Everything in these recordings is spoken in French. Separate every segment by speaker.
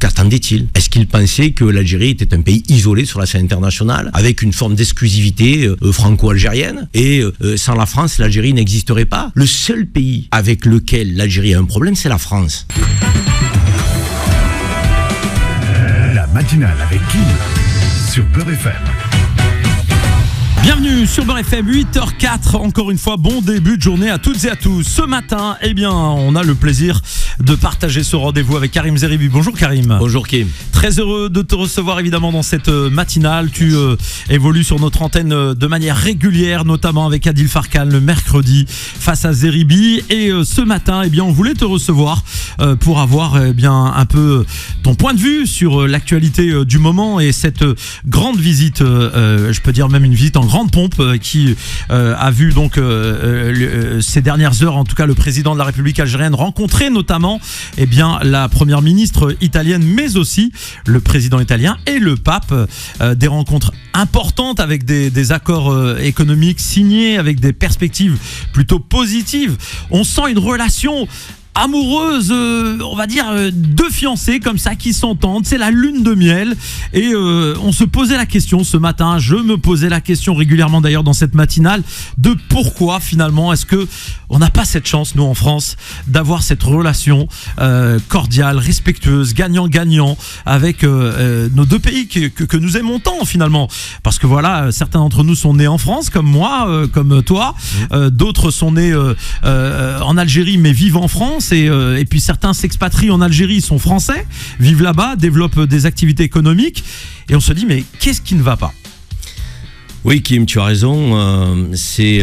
Speaker 1: Qu'attendait-il? Est-ce qu'il pensait que l'Algérie était un pays isolé sur la scène internationale, avec une forme d'exclusivité franco-algérienne, et sans la France, l'Algérie n'existerait pas? Le seul pays avec lequel l'Algérie a un problème, c'est la France.
Speaker 2: La matinale avec Kim sur Beurre FM.
Speaker 3: Bienvenue sur Beurre FM, 8h04, encore une fois, bon début de journée à toutes et à tous. Ce matin, eh bien, on a le plaisir de partager ce rendez-vous avec Karim Zeribi. Bonjour Karim.
Speaker 1: Bonjour Kim.
Speaker 3: Très heureux de te recevoir évidemment dans cette matinale. Tu évolues sur notre antenne de manière régulière, notamment avec Adil Farkan le mercredi face à Zeribi. Et ce matin, eh bien, on voulait te recevoir pour avoir eh bien, un peu ton point de vue sur l'actualité du moment et cette grande visite, je peux dire même une visite en grande pompe qui a vu donc ces dernières heures, en tout cas le président de la République algérienne rencontrer notamment eh bien, la première ministre italienne, mais aussi le président italien et le pape. Des rencontres importantes avec des accords économiques signés, avec des perspectives plutôt positives. On sent une relation amoureuse, on va dire deux fiancés comme ça qui s'entendent, c'est la lune de miel. Et on se posait la question ce matin, je me posais la question régulièrement d'ailleurs dans cette matinale, de pourquoi finalement est-ce que on n'a pas cette chance nous en France d'avoir cette relation cordiale, respectueuse, gagnant-gagnant avec nos deux pays que nous aimons tant finalement, parce que voilà, certains d'entre nous sont nés en France comme moi, comme toi, d'autres sont nés en Algérie mais vivent en France. Et puis certains s'expatrient en Algérie, sont français, vivent là-bas, développent des activités économiques, et on se dit mais qu'est-ce qui ne va pas?
Speaker 1: Oui Kim, tu as raison, c'est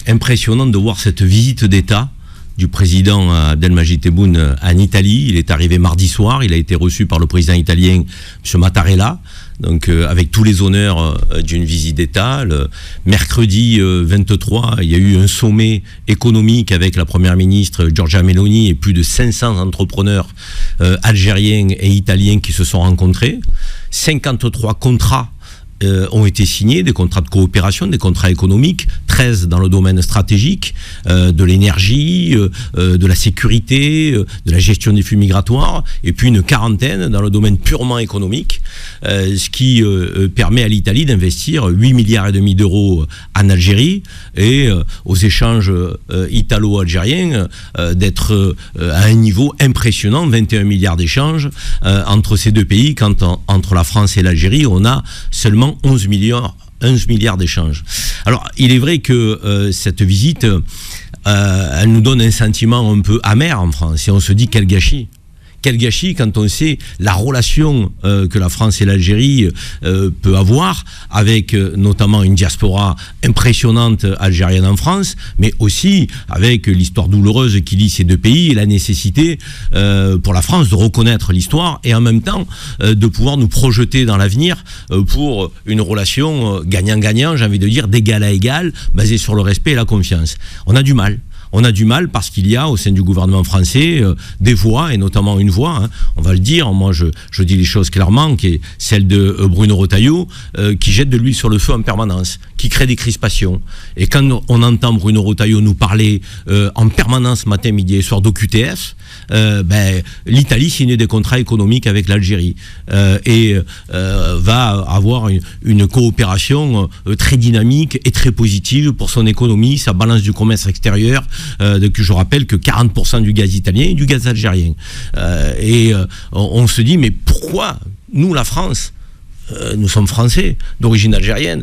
Speaker 1: impressionnant de voir cette visite d'État du président Abdelmadjid Tebboune en Italie. Il est arrivé mardi soir, il a été reçu par le président italien M. Mattarella, donc avec tous les honneurs d'une visite d'État. Le mercredi 23, il y a eu un sommet économique avec la première ministre Giorgia Meloni et plus de 500 entrepreneurs algériens et italiens qui se sont rencontrés. 53 contrats ont été signés, des contrats de coopération, des contrats économiques, 13 dans le domaine stratégique, de l'énergie, de la sécurité, de la gestion des flux migratoires, et puis une quarantaine dans le domaine purement économique, ce qui permet à l'Italie d'investir 8,5 milliards d'euros en Algérie, et aux échanges italo-algériens d'être à un niveau impressionnant, 21 milliards d'échanges entre ces deux pays, quand entre la France et l'Algérie, on a seulement 11 milliards d'échanges. Alors, il est vrai que cette visite, elle nous donne un sentiment un peu amer en France, et on se dit quel gâchis. Quel gâchis quand on sait la relation que la France et l'Algérie peut avoir avec notamment une diaspora impressionnante algérienne en France, mais aussi avec l'histoire douloureuse qui lie ces deux pays et la nécessité pour la France de reconnaître l'histoire et en même temps de pouvoir nous projeter dans l'avenir pour une relation gagnant-gagnant, j'ai envie de dire d'égal à égal, basée sur le respect et la confiance. On a du mal. On a du mal parce qu'il y a au sein du gouvernement français des voix, et notamment une voix, hein, on va le dire, moi je dis les choses clairement, qui est celle de Bruno Retailleau, qui jette de l'huile sur le feu en permanence, qui crée des crispations. Et quand on entend Bruno Retailleau nous parler en permanence matin, midi et soir d'OQTF, l'Italie signe des contrats économiques avec l'Algérie et va avoir une coopération très dynamique et très positive pour son économie, sa balance du commerce extérieur, que je rappelle que 40% du gaz italien et du gaz algérien. On se dit mais pourquoi nous, la France, nous sommes français d'origine algérienne,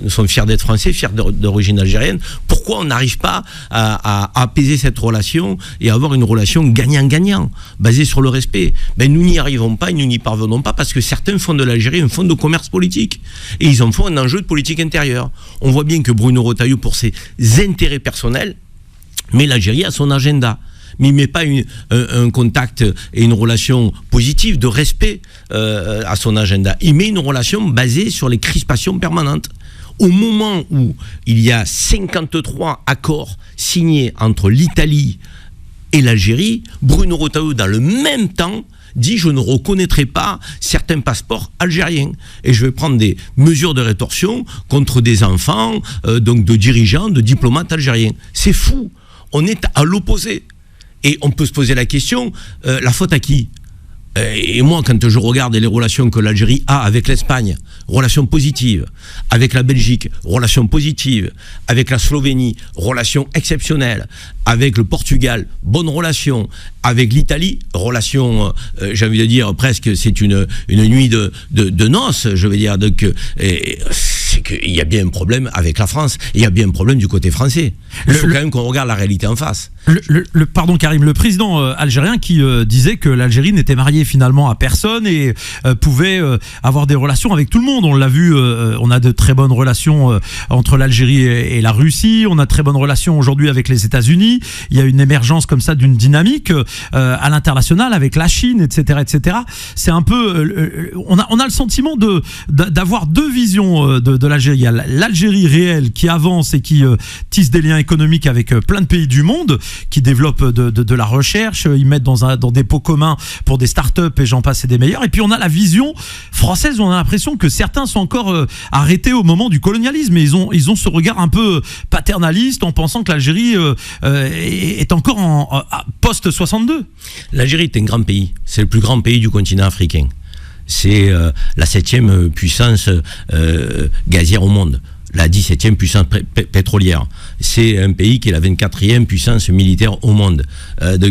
Speaker 1: nous sommes fiers d'être français, fiers d'origine algérienne, pourquoi on n'arrive pas à apaiser cette relation et à avoir une relation gagnant-gagnant, basée sur le respect? Nous n'y arrivons pas et nous n'y parvenons pas parce que certains font de l'Algérie un fonds de commerce politique et ils en font un enjeu de politique intérieure. On voit bien que Bruno Retailleau, pour ses intérêts personnels, met l'Algérie à son agenda. Mais il ne met pas un contact et une relation positive de respect à son agenda. Il met une relation basée sur les crispations permanentes. Au moment où il y a 53 accords signés entre l'Italie et l'Algérie, Bruno Retailleau, dans le même temps, dit « je ne reconnaîtrai pas certains passeports algériens et je vais prendre des mesures de rétorsion contre des enfants, donc de dirigeants, de diplomates algériens ». C'est fou, on est à l'opposé. Et on peut se poser la question, la faute à qui ? Et moi, quand je regarde les relations que l'Algérie a avec l'Espagne, relations positives, avec la Belgique, relations positives, avec la Slovénie, relations exceptionnelles, avec le Portugal, bonnes relations, avec l'Italie, relations, j'ai envie de dire presque, c'est une nuit de noces, je veux dire, donc, c'est qu'il y a bien un problème avec la France, il y a bien un problème du côté français. Il faut quand même qu'on regarde la réalité en face.
Speaker 3: Pardon Karim, le président algérien qui disait que l'Algérie n'était mariée finalement à personne et pouvait avoir des relations avec tout le monde. On l'a vu, on a de très bonnes relations entre l'Algérie et la Russie, on a de très bonnes relations aujourd'hui avec les États-Unis. Il y a une émergence comme ça d'une dynamique à l'international avec la Chine, etc., etc. C'est un peu, on a le sentiment d'avoir deux visions de l'Algérie. Il y a l'Algérie réelle qui avance et qui tisse des liens économiques avec plein de pays du monde, qui développent de la recherche, ils mettent dans des pots communs pour des startups et j'en passe et des meilleurs. Et puis on a la vision française où on a l'impression que certains sont encore arrêtés au moment du colonialisme et ils ont ce regard un peu paternaliste en pensant que l'Algérie est encore en post-62.
Speaker 1: L'Algérie est un grand pays, c'est le plus grand pays du continent africain. C'est la 7e puissance gazière au monde, la 17e puissance pétrolière. C'est un pays qui est la 24e puissance militaire au monde,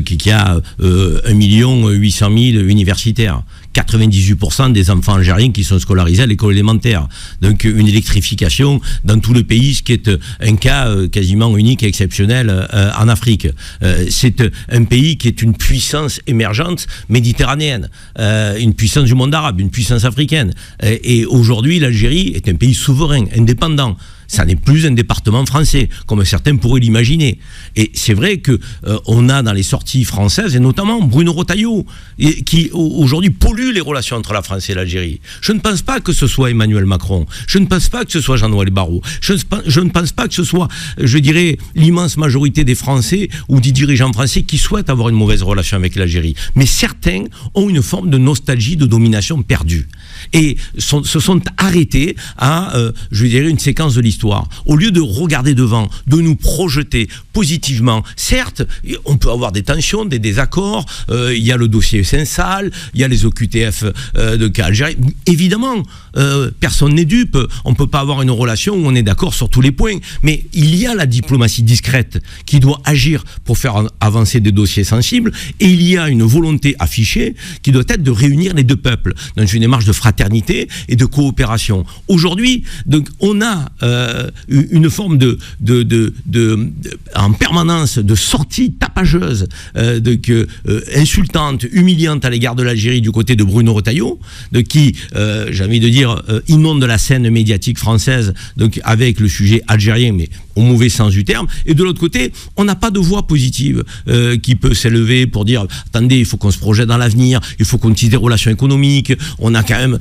Speaker 1: qui a 1 800 000 universitaires. 98% des enfants algériens qui sont scolarisés à l'école élémentaire. Donc une électrification dans tout le pays, ce qui est un cas quasiment unique et exceptionnel en Afrique. C'est un pays qui est une puissance émergente méditerranéenne, une puissance du monde arabe, une puissance africaine. Et aujourd'hui, l'Algérie est un pays souverain, indépendant. Ça n'est plus un département français, comme certains pourraient l'imaginer. Et c'est vrai que on a dans les sorties françaises, et notamment Bruno Retailleau, qui aujourd'hui pollue les relations entre la France et l'Algérie. Je ne pense pas que ce soit Emmanuel Macron. Je ne pense pas que ce soit Jean-Noël Barrot. Je ne pense pas que ce soit, je dirais, l'immense majorité des Français ou des dirigeants français qui souhaitent avoir une mauvaise relation avec l'Algérie. Mais certains ont une forme de nostalgie, de domination perdue. Et se sont arrêtés à, je dirais, une séquence de l'histoire. Au lieu de regarder devant, de nous projeter positivement. Certes, on peut avoir des tensions, des désaccords, il y a le dossier Sinsal, il y a les OQTF de cas algérien. Évidemment, personne n'est dupe, on ne peut pas avoir une relation où on est d'accord sur tous les points, mais il y a la diplomatie discrète qui doit agir pour faire avancer des dossiers sensibles, et il y a une volonté affichée qui doit être de réunir les deux peuples dans une démarche de fraternité et de coopération. Aujourd'hui, donc, on a une forme en permanence de sortie tapageuse, insultante, humiliante à l'égard de l'Algérie du côté de Bruno Retailleau, qui, j'ai envie de dire, inonde la scène médiatique française, donc avec le sujet algérien, mais au mauvais sens du terme. Et de l'autre côté, on n'a pas de voix positive qui peut s'élever pour dire attendez, il faut qu'on se projette dans l'avenir, il faut qu'on tisse des relations économiques, on a quand même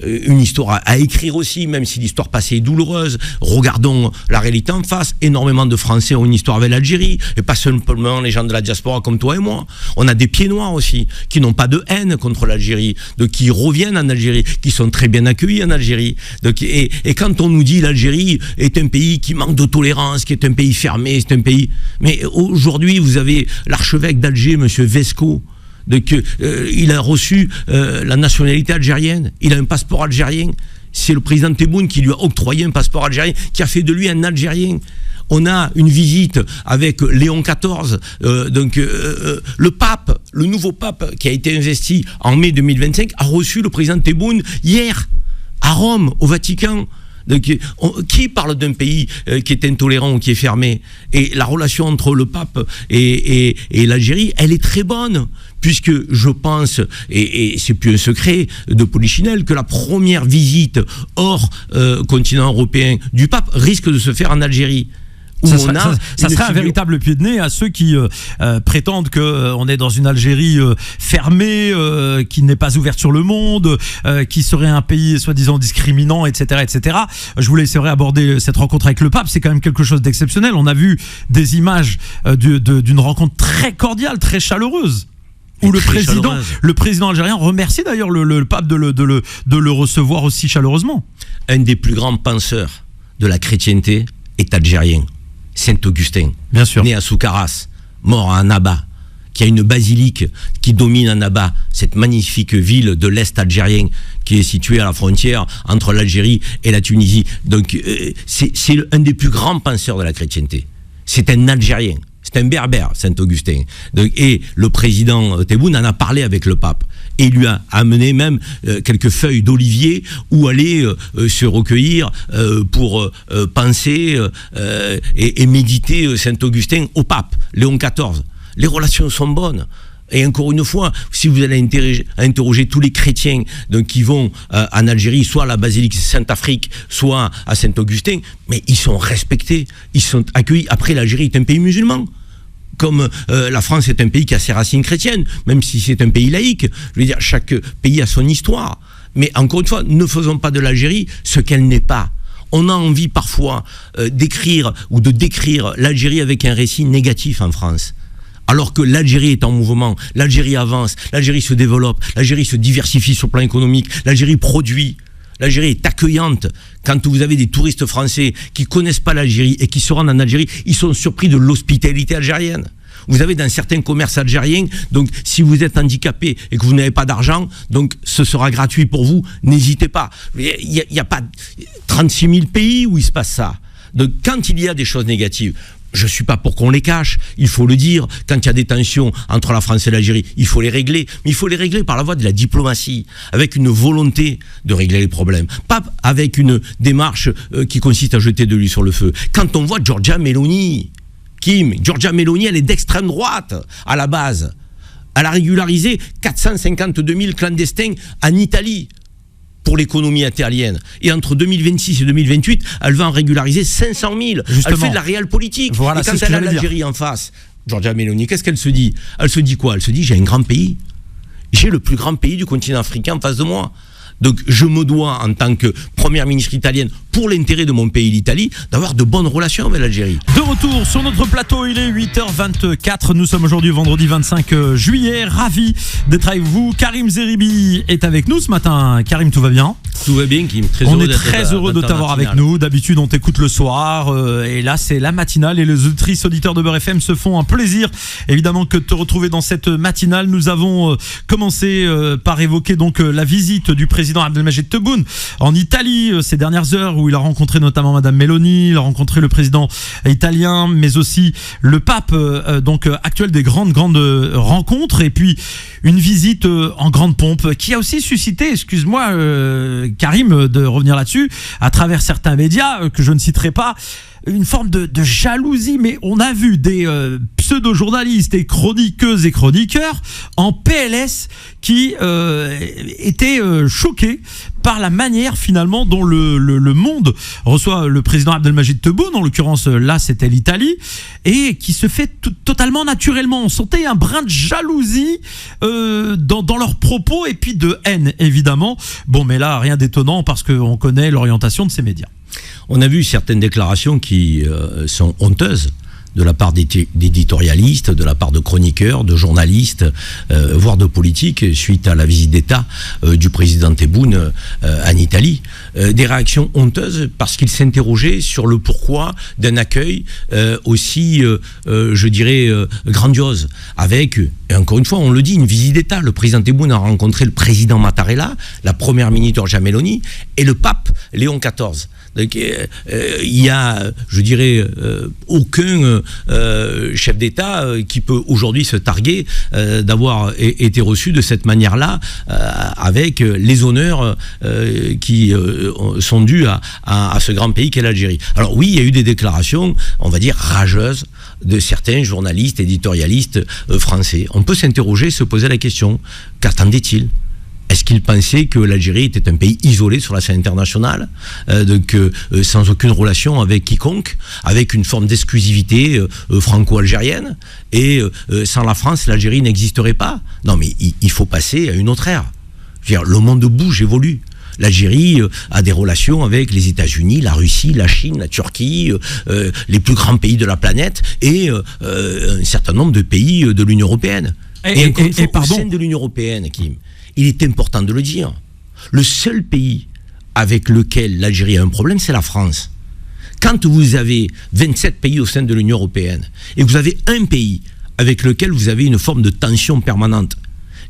Speaker 1: une histoire à écrire aussi, même si l'histoire passée est douloureuse. Regardons la réalité en face. Énormément de Français ont une histoire avec l'Algérie, et pas seulement les gens de la diaspora comme toi et moi. On a des pieds noirs aussi, qui n'ont pas de haine contre l'Algérie, qui reviennent en Algérie, qui sont très bien accueillis en Algérie. Donc, et quand on nous dit l'Algérie est un pays qui manque de tolérance, qui est un pays fermé, c'est un pays... Mais aujourd'hui, vous avez l'archevêque d'Alger, monsieur Vesco, il a reçu la nationalité algérienne, il a un passeport algérien. C'est le président Tebboune qui lui a octroyé un passeport algérien, qui a fait de lui un Algérien. On a une visite avec Léon XIV, le pape, le nouveau pape qui a été investi en mai 2025, a reçu le président Tebboune hier, à Rome, au Vatican. Donc, qui parle d'un pays qui est intolérant ou qui est fermé? Et la relation entre le pape et l'Algérie, elle est très bonne, puisque je pense, et c'est plus un secret de Polichinelle, que la première visite hors continent européen du pape risque de se faire en Algérie.
Speaker 3: Ça serait un véritable pied de nez à ceux qui prétendent qu'on est dans une Algérie fermée, qui n'est pas ouverte sur le monde, qui serait un pays soi-disant discriminant, etc., etc. Je voulais essayer aborder cette rencontre avec le pape. C'est quand même quelque chose d'exceptionnel. On a vu des images d'une rencontre très cordiale, très chaleureuse, où le président algérien remercie d'ailleurs le pape de le recevoir aussi chaleureusement.
Speaker 1: Un des plus grands penseurs de la chrétienté est algérien. Saint-Augustin,
Speaker 3: bien sûr,
Speaker 1: né à Soukaras, mort à Annaba, qu'il y a une basilique qui domine Annaba, cette magnifique ville de l'Est algérien qui est située à la frontière entre l'Algérie et la Tunisie. Donc c'est un des plus grands penseurs de la chrétienté. C'est un Algérien, c'est un berbère, Saint-Augustin. Donc, et le président Tebboune en a parlé avec le pape. Et il lui a amené même quelques feuilles d'olivier où aller se recueillir pour penser et méditer Saint-Augustin au pape, Léon XIV. Les relations sont bonnes. Et encore une fois, si vous allez interroger tous les chrétiens donc, qui vont en Algérie, soit à la basilique Saint-Afrique, soit à Saint-Augustin, mais ils sont respectés, ils sont accueillis. Après, l'Algérie est un pays musulman. Comme la France est un pays qui a ses racines chrétiennes, même si c'est un pays laïque. Je veux dire, chaque pays a son histoire. Mais encore une fois, ne faisons pas de l'Algérie ce qu'elle n'est pas. On a envie parfois d'écrire ou de décrire l'Algérie avec un récit négatif en France. Alors que l'Algérie est en mouvement, l'Algérie avance, l'Algérie se développe, l'Algérie se diversifie sur le plan économique, l'Algérie produit, l'Algérie est accueillante. Quand vous avez des touristes français qui connaissent pas l'Algérie et qui se rendent en Algérie, ils sont surpris de l'hospitalité algérienne. Vous avez dans certains commerces algériens, donc si vous êtes handicapé et que vous n'avez pas d'argent, donc ce sera gratuit pour vous, n'hésitez pas. Il y a pas 36 000 pays où il se passe ça. Donc quand il y a des choses négatives, je ne suis pas pour qu'on les cache, il faut le dire. Quand il y a des tensions entre la France et l'Algérie, il faut les régler. Mais il faut les régler par la voie de la diplomatie, avec une volonté de régler les problèmes. Pas avec une démarche qui consiste à jeter de l'huile sur le feu. Quand on voit Giorgia Meloni, Giorgia Meloni, elle est d'extrême droite à la base. Elle a régularisé 452 000 clandestins en Italie pour l'économie italienne. Et entre 2026 et 2028, elle va en régulariser 500 000. Justement. Elle fait de la réelle politique.
Speaker 3: Voilà,
Speaker 1: et quand elle a l'Algérie en face, Giorgia Meloni, qu'est-ce qu'elle se dit? Elle se dit quoi? Elle se dit, j'ai un grand pays. J'ai le plus grand pays du continent africain en face de moi. Donc je me dois, en tant que première ministre italienne, pour l'intérêt de mon pays, l'Italie, d'avoir de bonnes relations avec l'Algérie.
Speaker 3: De retour sur notre plateau, il est 8h24. Nous sommes aujourd'hui vendredi 25 juillet. Ravi d'être avec vous. Karim Zeribi est avec nous ce matin. Karim, tout va bien?
Speaker 1: Tout va bien, Kim.
Speaker 3: On est très heureux de t'avoir avec nous. D'habitude, on t'écoute le soir. Et là, c'est la matinale. Et les auditrices, auditeurs de Beurre FM se font un plaisir, évidemment, que de te retrouver dans cette matinale. Nous avons commencé par évoquer donc la visite du président Abdelmajid Tebboune en Italie ces dernières heures, où il a rencontré notamment Madame Meloni, il a rencontré le président italien, mais aussi le pape, donc actuel des grandes rencontres, et puis une visite en grande pompe qui a aussi suscité, excuse-moi Karim de revenir là-dessus, à travers certains médias que je ne citerai pas, une forme de jalousie. Mais on a vu des pseudo-journalistes et chroniqueuses et chroniqueurs en PLS qui étaient choqués par la manière finalement dont le monde reçoit le président Abdelmajid Tebboune, en l'occurrence là c'était l'Italie, et qui se fait totalement naturellement. On sentait un brin de jalousie dans leurs propos, et puis de haine évidemment. Bon, mais là rien d'étonnant parce qu'on connaît l'orientation de ces médias.
Speaker 1: On a vu certaines déclarations qui sont honteuses de la part d'éditorialistes, de la part de chroniqueurs, de journalistes, voire de politiques, suite à la visite d'État du président Tebboune en Italie. Des réactions honteuses parce qu'il s'interrogeait sur le pourquoi d'un accueil aussi, je dirais, grandiose. Avec, et encore une fois, on le dit, une visite d'État. Le président Tebboune a rencontré le président Mattarella, la première ministre Giorgia Meloni et le pape Léon XIV. Donc, il y a, je dirais, aucun chef d'État qui peut aujourd'hui se targuer d'avoir été reçu de cette manière-là, avec les honneurs qui sont dus à ce grand pays qu'est l'Algérie. Alors oui, il y a eu des déclarations, on va dire, rageuses de certains journalistes, éditorialistes français. On peut s'interroger, se poser la question, qu'attendait-il ? Est-ce qu'il pensait que l'Algérie était un pays isolé sur la scène internationale, donc sans aucune relation avec quiconque, avec une forme d'exclusivité franco-algérienne, et sans la France, l'Algérie n'existerait pas? Non, mais il faut passer à une autre ère. Je veux dire, le monde bouge, évolue. L'Algérie a des relations avec les États-Unis, la Russie, la Chine, la Turquie, les plus grands pays de la planète, et un certain nombre de pays de l'Union européenne. Et au sein de l'Union européenne, Kim, il est important de le dire, le seul pays avec lequel l'Algérie a un problème, c'est la France. Quand vous avez 27 pays au sein de l'Union européenne et que vous avez un pays avec lequel vous avez une forme de tension permanente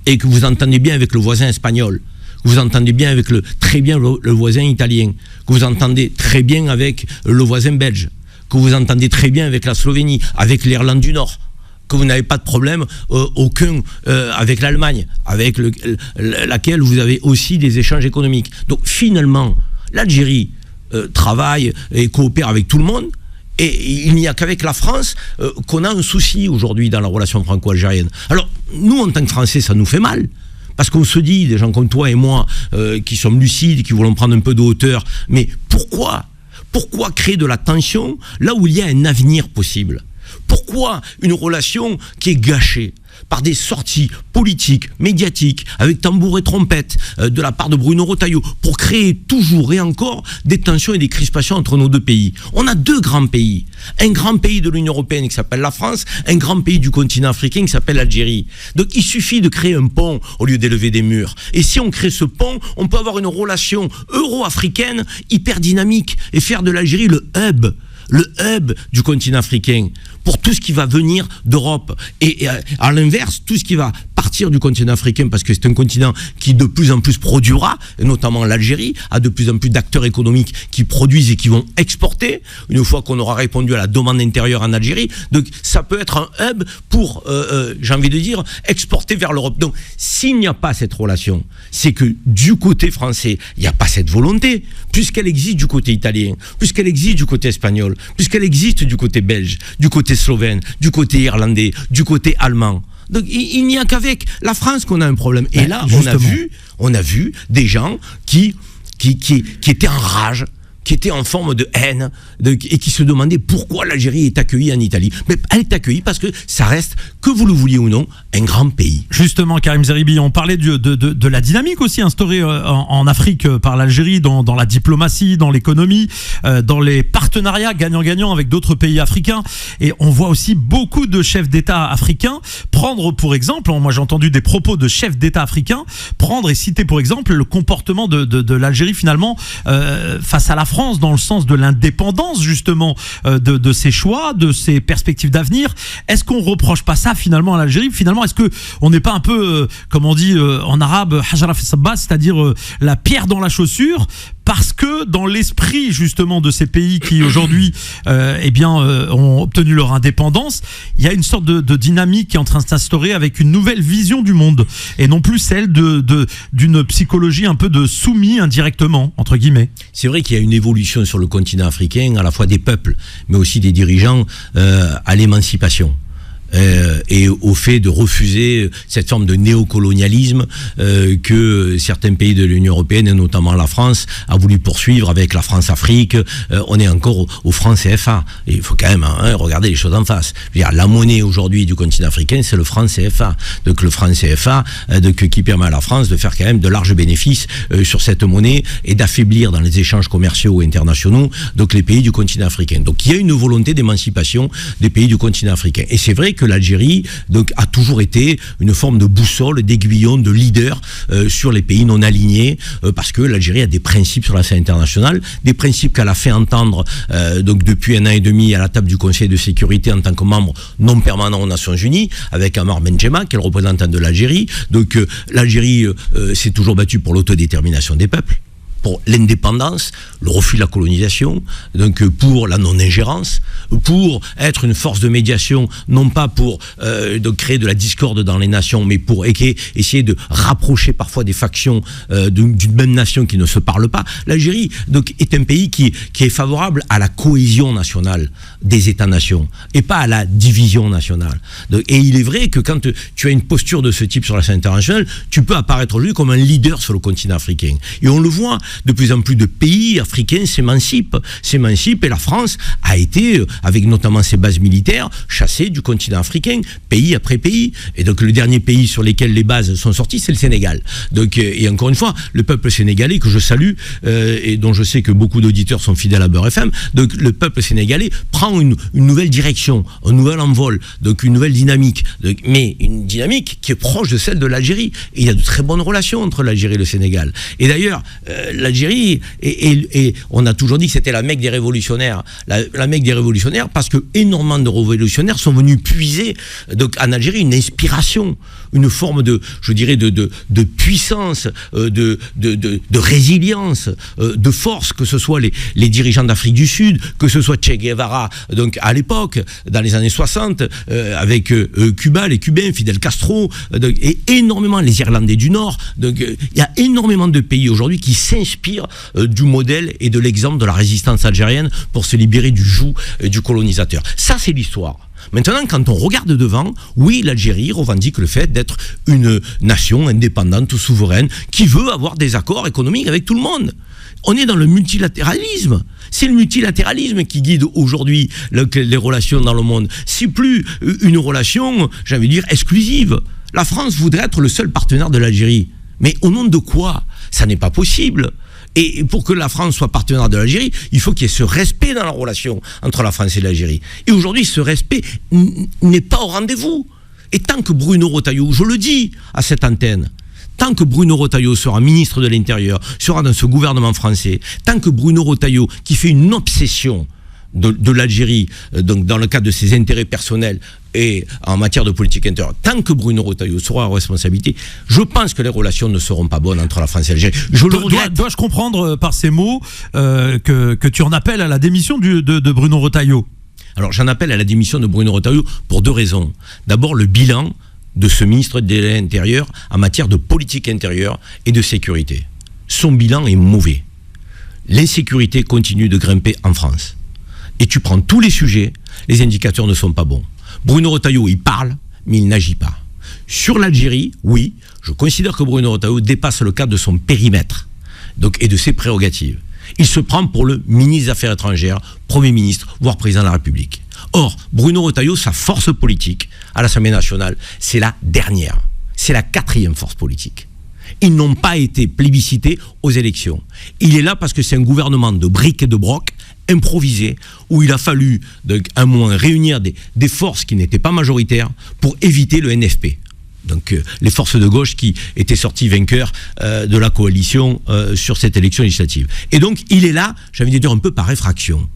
Speaker 1: et que vous entendez bien avec le voisin espagnol, que vous entendez bien avec très bien le voisin italien, que vous entendez très bien avec le voisin belge, que vous entendez très bien avec la Slovénie, avec l'Irlande du Nord, que vous n'avez pas de problème aucun avec l'Allemagne, avec laquelle vous avez aussi des échanges économiques. Donc finalement, l'Algérie travaille et coopère avec tout le monde, et il n'y a qu'avec la France qu'on a un souci aujourd'hui dans la relation franco-algérienne. Alors, nous, en tant que Français, ça nous fait mal. Parce qu'on se dit, des gens comme toi et moi, qui sommes lucides, qui voulons prendre un peu de hauteur, mais pourquoi créer de la tension là où il y a un avenir possible? Pourquoi une relation qui est gâchée par des sorties politiques, médiatiques, avec tambour et trompette de la part de Bruno Retailleau, pour créer toujours et encore des tensions et des crispations entre nos deux pays? On a deux grands pays. Un grand pays de l'Union européenne qui s'appelle la France, un grand pays du continent africain qui s'appelle l'Algérie. Donc il suffit de créer un pont au lieu d'élever des murs. Et si on crée ce pont, on peut avoir une relation euro-africaine hyper dynamique et faire de l'Algérie le hub du continent africain pour tout ce qui va venir d'Europe, et à l'inverse, tout ce qui va partir du continent africain, parce que c'est un continent qui de plus en plus produira, et notamment l'Algérie a de plus en plus d'acteurs économiques qui produisent et qui vont exporter, une fois qu'on aura répondu à la demande intérieure en Algérie. Donc ça peut être un hub pour, j'ai envie de dire, exporter vers l'Europe. Donc s'il n'y a pas cette relation, c'est que du côté français, il n'y a pas cette volonté, puisqu'elle existe du côté italien, puisqu'elle existe du côté espagnol, puisqu'elle existe du côté belge, du côté slovène, du côté irlandais, du côté allemand. Donc il n'y a qu'avec la France qu'on a un problème. Et là, on a vu des gens qui étaient en rage, qui étaient en forme de haine, et qui se demandaient pourquoi l'Algérie est accueillie en Italie. Mais elle est accueillie parce que ça reste, que vous le vouliez ou non, un grand pays.
Speaker 3: Justement, Karim Zeribi, on parlait de la dynamique aussi instaurée en Afrique par l'Algérie, dans la diplomatie, dans l'économie, dans les partenariats gagnant-gagnant avec d'autres pays africains. Et on voit aussi beaucoup de chefs d'État africains prendre, pour exemple, moi j'ai entendu des propos de chefs d'État africains, prendre et citer, pour exemple, le comportement de l'Algérie finalement face à la France, dans le sens de l'indépendance justement de ses choix, de ses perspectives d'avenir. Est-ce qu'on reproche pas ça finalement à l'Algérie? Finalement, est-ce que on n'est pas un peu, comme on dit en arabe, hajara fi sabba, c'est-à-dire la pierre dans la chaussure? Parce que dans l'esprit justement de ces pays qui aujourd'hui ont obtenu leur indépendance, il y a une sorte de dynamique qui est en train de s'instaurer avec une nouvelle vision du monde, et non plus celle d'une psychologie un peu de soumis indirectement, entre guillemets.
Speaker 1: C'est vrai qu'il y a une évolution sur le continent africain, à la fois des peuples, mais aussi des dirigeants, à l'émancipation. Et au fait de refuser cette forme de néocolonialisme que certains pays de l'Union européenne, et notamment la France, a voulu poursuivre avec la France-Afrique. On est encore au franc CFA. Et il faut quand même regarder les choses en face. Je veux dire, la monnaie aujourd'hui du continent africain, c'est le franc CFA. Donc le franc CFA qui permet à la France de faire quand même de larges bénéfices sur cette monnaie et d'affaiblir dans les échanges commerciaux internationaux donc les pays du continent africain. Donc il y a une volonté d'émancipation des pays du continent africain. Et c'est vrai que l'Algérie donc a toujours été une forme de boussole, d'aiguillon, de leader sur les pays non alignés, parce que l'Algérie a des principes sur la scène internationale, des principes qu'elle a fait entendre donc depuis 1 an et demi à la table du Conseil de sécurité en tant que membre non permanent aux Nations Unies, avec Amar Benjema, qui est le représentant de l'Algérie. Donc l'Algérie s'est toujours battue pour l'autodétermination des peuples, pour l'indépendance, le refus de la colonisation, donc pour la non-ingérence, pour être une force de médiation, non pas pour de créer de la discorde dans les nations, mais pour essayer de rapprocher parfois des factions d'une même nation qui ne se parlent pas. L'Algérie donc est un pays qui est favorable à la cohésion nationale des États-nations et pas à la division nationale. Donc, et il est vrai que quand tu as une posture de ce type sur la scène internationale, tu peux apparaître aujourd'hui comme un leader sur le continent africain. Et on le voit, de plus en plus de pays africains s'émancipent, et la France a été, avec notamment ses bases militaires, chassée du continent africain, pays après pays. Et donc le dernier pays sur lequel les bases sont sorties, c'est le Sénégal. Donc, et encore une fois, le peuple sénégalais, que je salue, et dont je sais que beaucoup d'auditeurs sont fidèles à Beurre FM, donc le peuple sénégalais prend une nouvelle direction, un nouvel envol, donc une nouvelle dynamique, mais une dynamique qui est proche de celle de l'Algérie. Et il y a de très bonnes relations entre l'Algérie et le Sénégal. Et d'ailleurs, l'Algérie, et on a toujours dit que c'était la Mecque des révolutionnaires. La Mecque des révolutionnaires, parce que énormément de révolutionnaires sont venus puiser donc, en Algérie une inspiration, une forme de, je dirais, de puissance, de résilience, de force, que ce soit les dirigeants d'Afrique du Sud, que ce soit Che Guevara, donc à l'époque, dans les années 60, avec Cuba, les Cubains, Fidel Castro, donc, et énormément les Irlandais du Nord. Donc, il y a énormément de pays aujourd'hui qui s'inspirent du modèle et de l'exemple de la résistance algérienne pour se libérer du joug du colonisateur. Ça, c'est l'histoire. Maintenant, quand on regarde devant, oui, l'Algérie revendique le fait d'être une nation indépendante, souveraine, qui veut avoir des accords économiques avec tout le monde. On est dans le multilatéralisme. C'est le multilatéralisme qui guide aujourd'hui les relations dans le monde. C'est plus une relation, j'ai envie de dire, exclusive. La France voudrait être le seul partenaire de l'Algérie. Mais au nom de quoi? Ça n'est pas possible. Et pour que la France soit partenaire de l'Algérie, il faut qu'il y ait ce respect dans la relation entre la France et l'Algérie. Et aujourd'hui, ce respect n'est pas au rendez-vous. Et tant que Bruno Retailleau, je le dis à cette antenne, tant que Bruno Retailleau sera ministre de l'Intérieur, sera dans ce gouvernement français, tant que Bruno Retailleau, qui fait une obsession de l'Algérie, donc dans le cadre de ses intérêts personnels et en matière de politique intérieure, tant que Bruno Retailleau sera en responsabilité, je pense que les relations ne seront pas bonnes entre la France et l'Algérie.
Speaker 3: Dois-je comprendre par ces mots que tu en appelles à la démission de Bruno Retailleau?
Speaker 1: Alors j'en appelle à la démission de Bruno Retailleau pour deux raisons. D'abord, le bilan de ce ministre de l'Intérieur en matière de politique intérieure et de sécurité. Son bilan est mauvais. L'insécurité continue de grimper en France. Et tu prends tous les sujets, les indicateurs ne sont pas bons. Bruno Retailleau, il parle, mais il n'agit pas. Sur l'Algérie, oui, je considère que Bruno Retailleau dépasse le cadre de son périmètre donc, et de ses prérogatives. Il se prend pour le ministre des Affaires étrangères, Premier ministre, voire président de la République. Or, Bruno Retailleau, sa force politique à l'Assemblée nationale, c'est la dernière. C'est la 4e force politique. Ils n'ont pas été plébiscités aux élections. Il est là parce que c'est un gouvernement de briques et de brocs, improvisé, où il a fallu, donc, à un moment, réunir des forces qui n'étaient pas majoritaires pour éviter le NFP. Donc les forces de gauche qui étaient sorties vainqueurs de la coalition sur cette élection législative. Et donc il est là, j'ai envie de dire un peu par réfraction.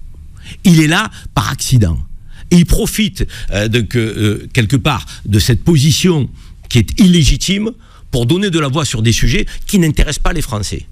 Speaker 1: Il est là par accident. Et il profite quelque part de cette position qui est illégitime pour donner de la voix sur des sujets qui n'intéressent pas les Français.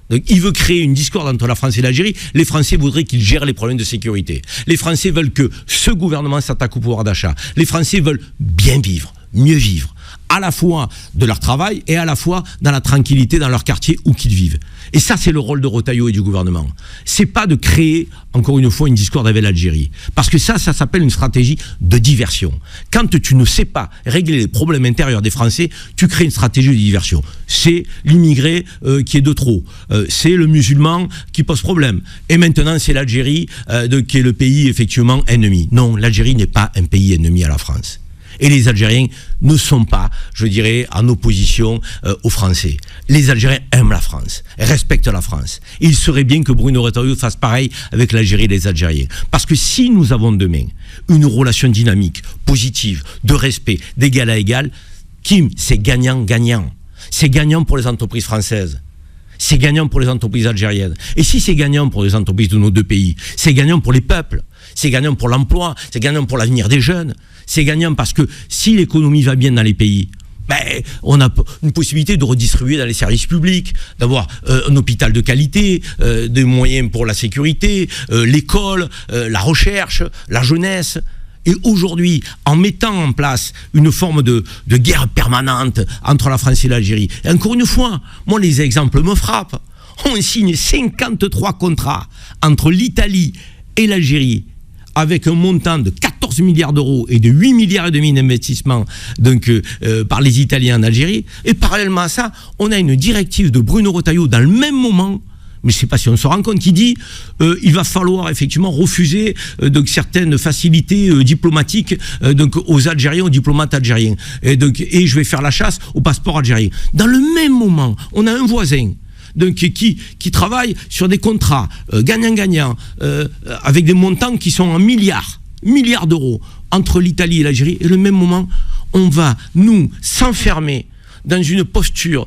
Speaker 1: Donc, il veut créer une discorde entre la France et l'Algérie. Les Français voudraient qu'il gère les problèmes de sécurité. Les Français veulent que ce gouvernement s'attaque au pouvoir d'achat. Les Français veulent bien vivre, mieux vivre, à la fois de leur travail et à la fois dans la tranquillité dans leur quartier où qu'ils vivent. Et ça, c'est le rôle de Retailleau et du gouvernement. C'est pas de créer, encore une fois, une discorde avec l'Algérie. Parce que ça s'appelle une stratégie de diversion. Quand tu ne sais pas régler les problèmes intérieurs des Français, tu crées une stratégie de diversion. C'est l'immigré qui est de trop. C'est le musulman qui pose problème. Et maintenant, c'est l'Algérie qui est le pays, effectivement, ennemi. Non, l'Algérie n'est pas un pays ennemi à la France. Et les Algériens ne sont pas, je dirais, en opposition aux Français. Les Algériens aiment la France, respectent la France. Et il serait bien que Bruno Retailleau fasse pareil avec l'Algérie et les Algériens. Parce que si nous avons demain une relation dynamique, positive, de respect, d'égal à égal, Kim, c'est gagnant-gagnant. C'est gagnant pour les entreprises françaises. C'est gagnant pour les entreprises algériennes. Et si c'est gagnant pour les entreprises de nos deux pays, c'est gagnant pour les peuples. C'est gagnant pour l'emploi, c'est gagnant pour l'avenir des jeunes. C'est gagnant parce que si l'économie va bien dans les pays, on a une possibilité de redistribuer dans les services publics, d'avoir un hôpital de qualité, des moyens pour la sécurité, l'école, la recherche, la jeunesse. Et aujourd'hui, en mettant en place une forme de guerre permanente entre la France et l'Algérie, et encore une fois, moi les exemples me frappent. On signe 53 contrats entre l'Italie et l'Algérie, avec un montant de 14 milliards d'euros et de 8 milliards et demi d'investissements par les Italiens en Algérie. Et parallèlement à ça, on a une directive de Bruno Retailleau dans le même moment, mais je ne sais pas si on se rend compte, qui dit il va falloir effectivement refuser certaines facilités diplomatiques aux Algériens, aux diplomates algériens. Et je vais faire la chasse au passeport algérien. Dans le même moment, on a un voisin qui travaille sur des contrats gagnant-gagnant avec des montants qui sont en milliards d'euros entre l'Italie et l'Algérie. Et au même moment, on va, nous, s'enfermer dans une posture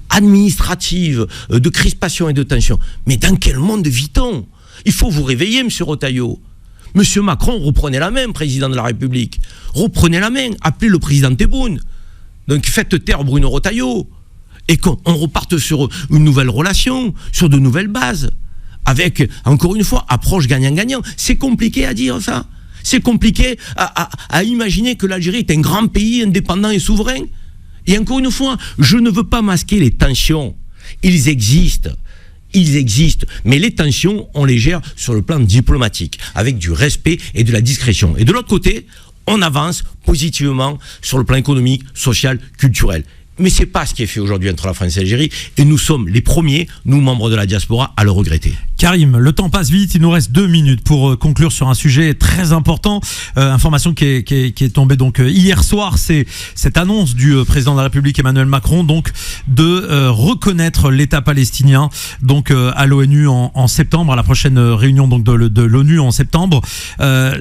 Speaker 1: administrative de crispation et de tension. Mais dans quel monde vit-on? Il faut vous réveiller, monsieur Retailleau. Monsieur Macron, reprenez la main, président de la République. Reprenez la main, appelez le président Tebboune. Donc faites taire Bruno Retailleau. Et qu'on reparte sur une nouvelle relation, sur de nouvelles bases. Avec, encore une fois, approche gagnant-gagnant. C'est compliqué à dire ça. C'est compliqué à imaginer que l'Algérie est un grand pays indépendant et souverain. Et encore une fois, je ne veux pas masquer les tensions. Ils existent, mais les tensions, on les gère sur le plan diplomatique, avec du respect et de la discrétion. Et de l'autre côté, on avance positivement sur le plan économique, social, culturel. Mais c'est pas ce qui est fait aujourd'hui entre la France et l'Algérie, et nous sommes les premiers, nous membres de la diaspora, à le regretter.
Speaker 3: Karim, le temps passe vite, il nous reste 2 minutes pour conclure sur un sujet très important. Information qui est tombée donc hier soir, c'est cette annonce du président de la République Emmanuel Macron donc de reconnaître l'État palestinien donc à l'ONU en septembre, à la prochaine réunion donc de l'ONU en septembre.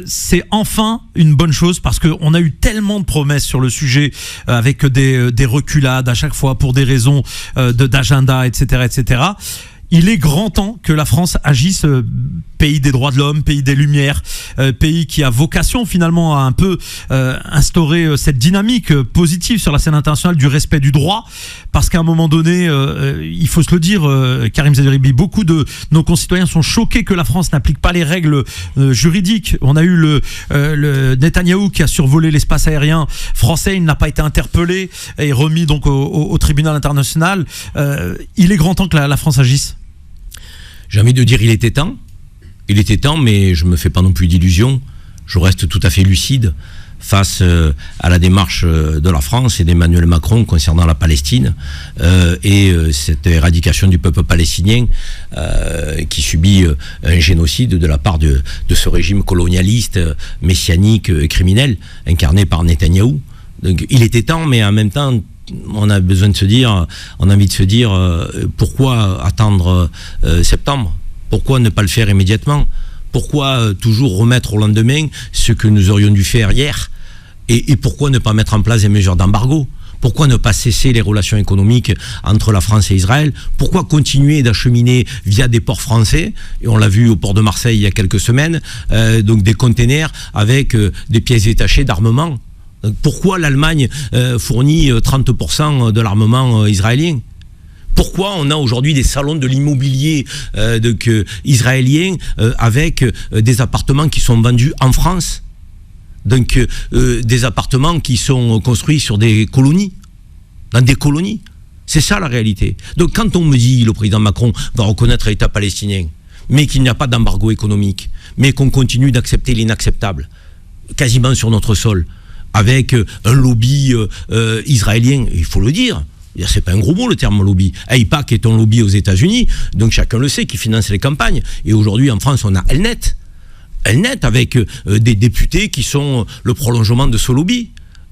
Speaker 3: C'est enfin une bonne chose parce qu'on a eu tellement de promesses sur le sujet avec des reculades à chaque fois pour des raisons d'agenda, etc., etc. Il est grand temps que la France agisse, pays des droits de l'homme, pays des Lumières, pays qui a vocation finalement à un peu instaurer cette dynamique positive sur la scène internationale du respect du droit, parce qu'à un moment donné, il faut se le dire, Karim Zeribi, beaucoup de nos concitoyens sont choqués que la France n'applique pas les règles juridiques. On a eu le Netanyahou qui a survolé l'espace aérien français, il n'a pas été interpellé et remis donc au tribunal international. Il est grand temps que la France agisse.
Speaker 1: J'ai envie de dire il était temps, mais je ne me fais pas non plus d'illusions. Je reste tout à fait lucide face à la démarche de la France et d'Emmanuel Macron concernant la Palestine et cette éradication du peuple palestinien qui subit un génocide de la part de ce régime colonialiste, messianique et criminel incarné par Netanyahou. Donc il était temps, mais en même temps, on a envie de se dire pourquoi attendre septembre? Pourquoi ne pas le faire immédiatement? Pourquoi toujours remettre au lendemain ce que nous aurions dû faire hier? Et pourquoi ne pas mettre en place des mesures d'embargo? Pourquoi ne pas cesser les relations économiques entre la France et Israël? Pourquoi continuer d'acheminer via des ports français, et on l'a vu au port de Marseille il y a quelques semaines, donc des containers avec des pièces détachées d'armement? Pourquoi l'Allemagne fournit 30% de l'armement israélien? Pourquoi on a aujourd'hui des salons de l'immobilier israélien avec des appartements qui sont vendus en France? Donc des appartements qui sont construits sur des colonies, dans des colonies. C'est ça la réalité. Donc quand on me dit le président Macron va reconnaître l'État palestinien, mais qu'il n'y a pas d'embargo économique, mais qu'on continue d'accepter l'inacceptable, quasiment sur notre sol, avec un lobby israélien, il faut le dire. C'est pas un gros mot le terme lobby. AIPAC est un lobby aux États-Unis, donc chacun le sait, qui finance les campagnes. Et aujourd'hui en France on a Elnet avec des députés qui sont le prolongement de ce lobby.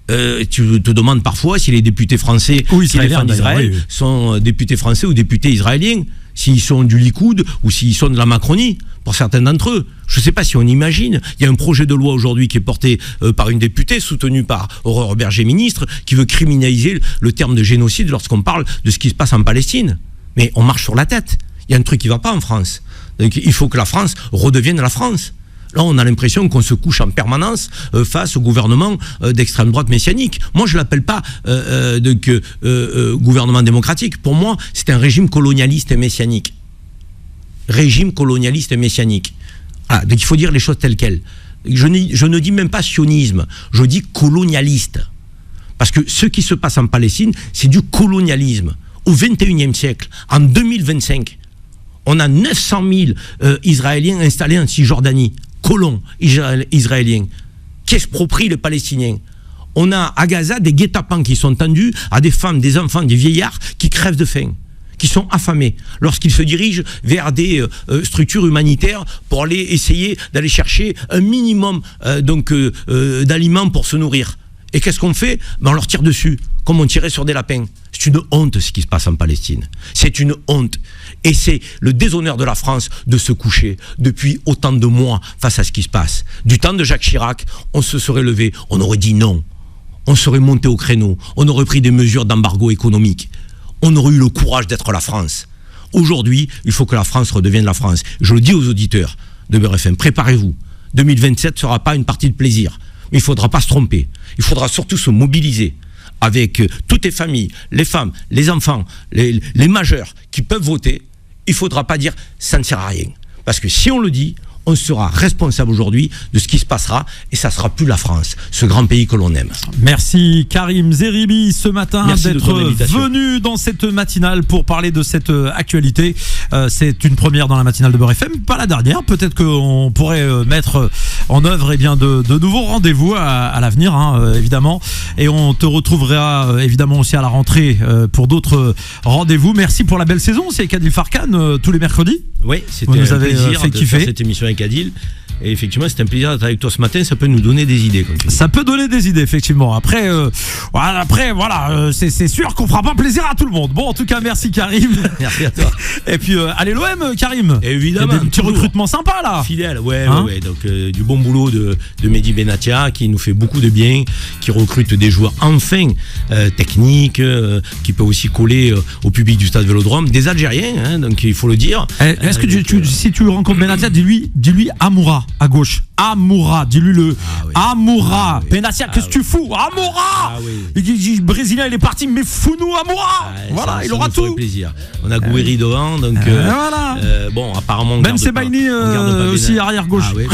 Speaker 1: Tu te demandes parfois si les députés français qui défendent Israël sont députés français ou députés israéliens, s'ils sont du Likoud ou s'ils sont de la Macronie, pour certains d'entre eux. Je ne sais pas si on imagine. Il y a un projet de loi aujourd'hui qui est porté par une députée, soutenue par Aurore Berger, ministre, qui veut criminaliser le terme de génocide lorsqu'on parle de ce qui se passe en Palestine. Mais on marche sur la tête. Il y a un truc qui ne va pas en France. Donc il faut que la France redevienne la France. Là, on a l'impression qu'on se couche en permanence face au gouvernement d'extrême droite messianique. Moi, je ne l'appelle pas gouvernement démocratique. Pour moi, c'est un régime colonialiste et messianique. Régime colonialiste et messianique. Ah, donc il faut dire les choses telles quelles. Je ne dis même pas sionisme, je dis colonialiste. Parce que ce qui se passe en Palestine, c'est du colonialisme. Au XXIe siècle, en 2025, on a 900 000 Israéliens installés en Cisjordanie. Colons israéliens qui exproprient les Palestiniens. On a à Gaza des guet-apens qui sont tendus à des femmes, des enfants, des vieillards qui crèvent de faim, qui sont affamés lorsqu'ils se dirigent vers des structures humanitaires pour aller essayer d'aller chercher un minimum d'aliments pour se nourrir. Et qu'est-ce qu'on fait? On leur tire dessus, comme on tirait sur des lapins. C'est une honte ce qui se passe en Palestine. C'est une honte. Et c'est le déshonneur de la France de se coucher depuis autant de mois face à ce qui se passe. Du temps de Jacques Chirac, on se serait levé, on aurait dit non. on serait monté au créneau, on aurait pris des mesures d'embargo économique, on aurait eu le courage d'être la France. Aujourd'hui, il faut que la France redevienne la France. Je le dis aux auditeurs de Beurre FM, préparez-vous. 2027 ne sera pas une partie de plaisir. Mais il ne faudra pas se tromper. Il faudra surtout se mobiliser avec toutes les familles, les femmes, les enfants, les majeurs qui peuvent voter. Il ne faudra pas dire ça ne sert à rien. Parce que si on le dit, on sera responsable aujourd'hui de ce qui se passera et ça ne sera plus la France, ce grand pays que l'on aime.
Speaker 3: Merci Karim Zeribi ce matin d'être venu dans cette matinale pour parler de cette actualité. C'est une première dans la matinale de Beurre FM, pas la dernière. Peut-être qu'on pourrait mettre en œuvre de nouveaux rendez-vous à l'avenir, évidemment. Et on te retrouvera évidemment aussi à la rentrée pour d'autres rendez-vous. Merci pour la belle saison. C'est Adil Farkan tous les mercredis.
Speaker 1: Oui, c'était un plaisir de faire cette émission avec Adil. Et effectivement, c'est un plaisir d'être avec toi ce matin. Ça peut nous donner des idées.
Speaker 3: Ça peut donner des idées, effectivement. Après, voilà, c'est sûr qu'on fera pas plaisir à tout le monde. Bon, en tout cas, merci Karim.
Speaker 1: Merci à toi.
Speaker 3: Et puis, allez l'OM, Karim.
Speaker 1: Évidemment.
Speaker 3: Il y a des petits recrutements sympas là.
Speaker 1: Fidèle, ouais. Donc du bon boulot de Mehdi Benatia qui nous fait beaucoup de bien, qui recrute des joueurs enfin techniques, qui peut aussi coller au public du Stade Vélodrome, des Algériens. Donc il faut le dire.
Speaker 3: Est-ce que si tu rencontres Benatia, dis-lui Amoura à gauche. Amoura, dis-lui le Amoura. Benatia, qu'est-ce que tu fous? Amoura. Le Brésilien, il est parti, mais fous-nous Amoura. Voilà, il aura tout.
Speaker 1: Plaisir. On a Gouiri devant, donc
Speaker 3: voilà.
Speaker 1: Bon, apparemment.
Speaker 3: Ben Sebaini aussi arrière gauche.
Speaker 1: Ah oui,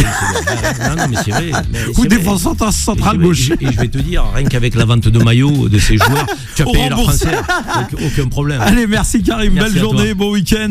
Speaker 1: non, mais c'est vrai.
Speaker 3: Ou défenseur central gauche.
Speaker 1: Et je vais te dire, rien qu'avec la vente de maillots de ces joueurs, tu as payé leur transfert. Donc aucun problème.
Speaker 3: Allez, merci Karim, belle journée, bon week-end.